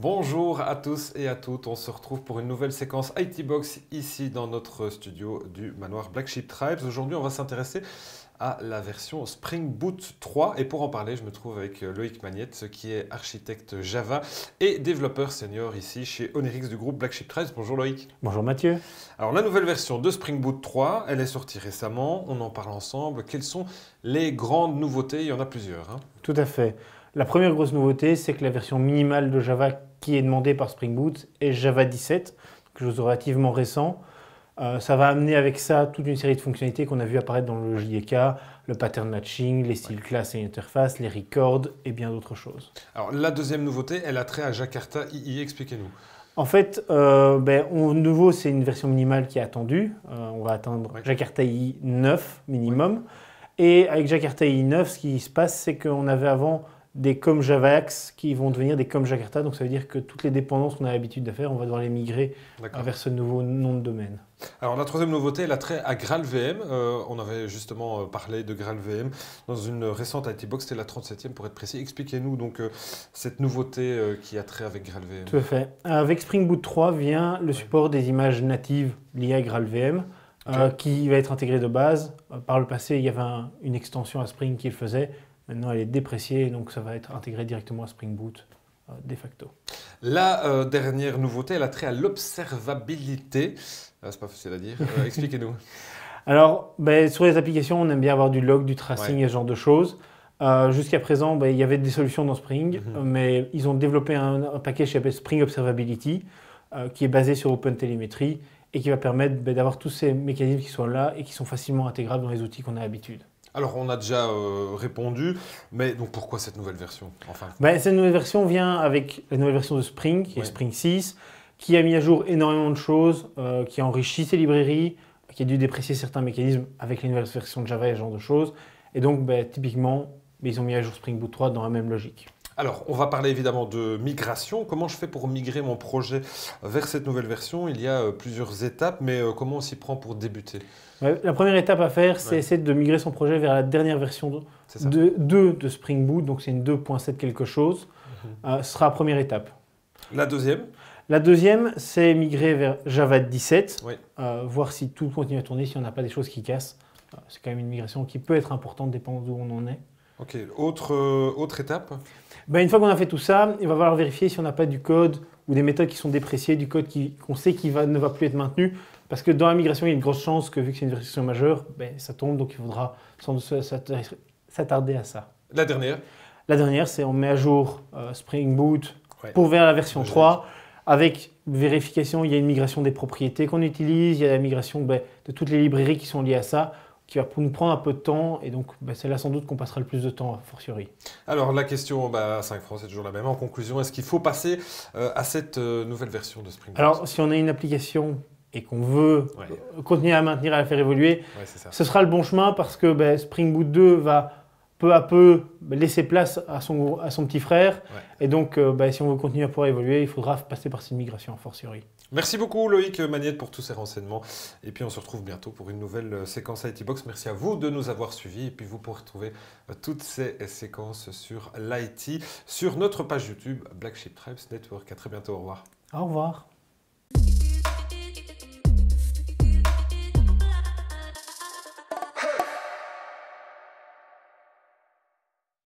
Bonjour à tous et à toutes, on se retrouve pour une nouvelle séquence IT Box ici dans notre studio du manoir Black Sheep Tribes. Aujourd'hui on va s'intéresser à la version Spring Boot 3 et pour en parler je me trouve avec Loïc Magnette qui est architecte Java et développeur senior ici chez Onerix du groupe Black Sheep Tribes. Bonjour Loïc. Bonjour Mathieu. Alors la nouvelle version de Spring Boot 3, elle est sortie récemment, on en parle ensemble. Quelles sont les grandes nouveautés? Il y en a plusieurs. Tout à fait. La première grosse nouveauté, c'est que la version minimale de Java qui est demandée par Spring Boot est Java 17, quelque chose de relativement récent. Ça va amener avec ça toute une série de fonctionnalités qu'on a vu apparaître dans le JDK, le pattern matching, les styles classes et interfaces, les records et bien d'autres choses. Alors la deuxième nouveauté, elle a trait à Jakarta II, expliquez-nous. En fait, nouveau, c'est une version minimale qui est attendue. On va attendre Jakarta II 9 minimum. Et avec Jakarta II 9, ce qui se passe, c'est qu'on avait avant des COM JavaX qui vont devenir des COM Jakarta. Donc ça veut dire que toutes les dépendances qu'on a l'habitude de faire, on va devoir les migrer vers ce nouveau nom de domaine. Alors la troisième nouveauté, elle a trait à GraalVM. On avait justement parlé de GraalVM dans une récente IT Box, c'était la 37e pour être précis. Expliquez-nous donc cette nouveauté qui a trait avec GraalVM. Tout à fait. Avec Spring Boot 3 vient le support des images natives liées à GraalVM. Qui va être intégré de base. Par le passé, il y avait une extension à Spring qui le faisait. Maintenant, elle est dépréciée, donc ça va être intégré directement à Spring Boot de facto. La dernière nouveauté, elle a trait à l'observabilité. C'est pas facile à dire. Expliquez-nous. Alors, sur les applications, on aime bien avoir du log, du tracing et ce genre de choses. Jusqu'à présent, il y avait des solutions dans Spring, mais ils ont développé un package qui s'appelle Spring Observability, qui est basé sur OpenTelemetry et qui va permettre d'avoir tous ces mécanismes qui sont là et qui sont facilement intégrables dans les outils qu'on a l'habitude. Alors, on a déjà répondu, mais donc pourquoi cette nouvelle version enfin Cette nouvelle version vient avec la nouvelle version de Spring, qui est Spring 6, qui a mis à jour énormément de choses, qui a enrichi ses librairies, qui a dû déprécier certains mécanismes avec les nouvelles versions de Java et ce genre de choses. Et donc, typiquement, ils ont mis à jour Spring Boot 3 dans la même logique. Alors, on va parler évidemment de migration. Comment je fais pour migrer mon projet vers cette nouvelle version? Il y a plusieurs étapes, mais comment on s'y prend pour débuter? La première étape à faire, c'est essayer de migrer son projet vers la dernière version de 2 de Spring Boot, donc c'est une 2.7 quelque chose. Ce sera la première étape. La deuxième? La deuxième, c'est migrer vers Java 17, voir si tout continue à tourner, si on n'a pas des choses qui cassent. C'est quand même une migration qui peut être importante, dépendant d'où on en est. Ok, autre étape? Une fois qu'on a fait tout ça, il va falloir vérifier si on n'a pas du code ou des méthodes qui sont dépréciées, du code qu'on sait qui ne va plus être maintenu. Parce que dans la migration, il y a une grosse chance que vu que c'est une version majeure, ça tombe, donc il faudra sans doute s'attarder à ça. La dernière? La dernière, c'est on met à jour Spring Boot pour vers la version 3. Avec vérification, il y a une migration des propriétés qu'on utilise, il y a la migration de toutes les librairies qui sont liées à ça, qui va nous prendre un peu de temps, et donc c'est là sans doute qu'on passera le plus de temps, a fortiori. Alors la question à 5 francs, c'est toujours la même. En conclusion, est-ce qu'il faut passer à cette nouvelle version de Spring Boot? Alors si on a une application et qu'on veut continuer à maintenir, à la faire évoluer, ce sera le bon chemin parce que Spring Boot 2 va peu à peu laisser place à son petit frère. Et donc, si on veut continuer à pouvoir évoluer, il faudra passer par cette migration, a fortiori. Merci beaucoup Loïc Magnette pour tous ces renseignements. Et puis on se retrouve bientôt pour une nouvelle séquence IT Box. Merci à vous de nous avoir suivis. Et puis vous pourrez retrouver toutes ces séquences sur l'IT sur notre page YouTube Black Sheep Tribes Network. À très bientôt, au revoir. Au revoir.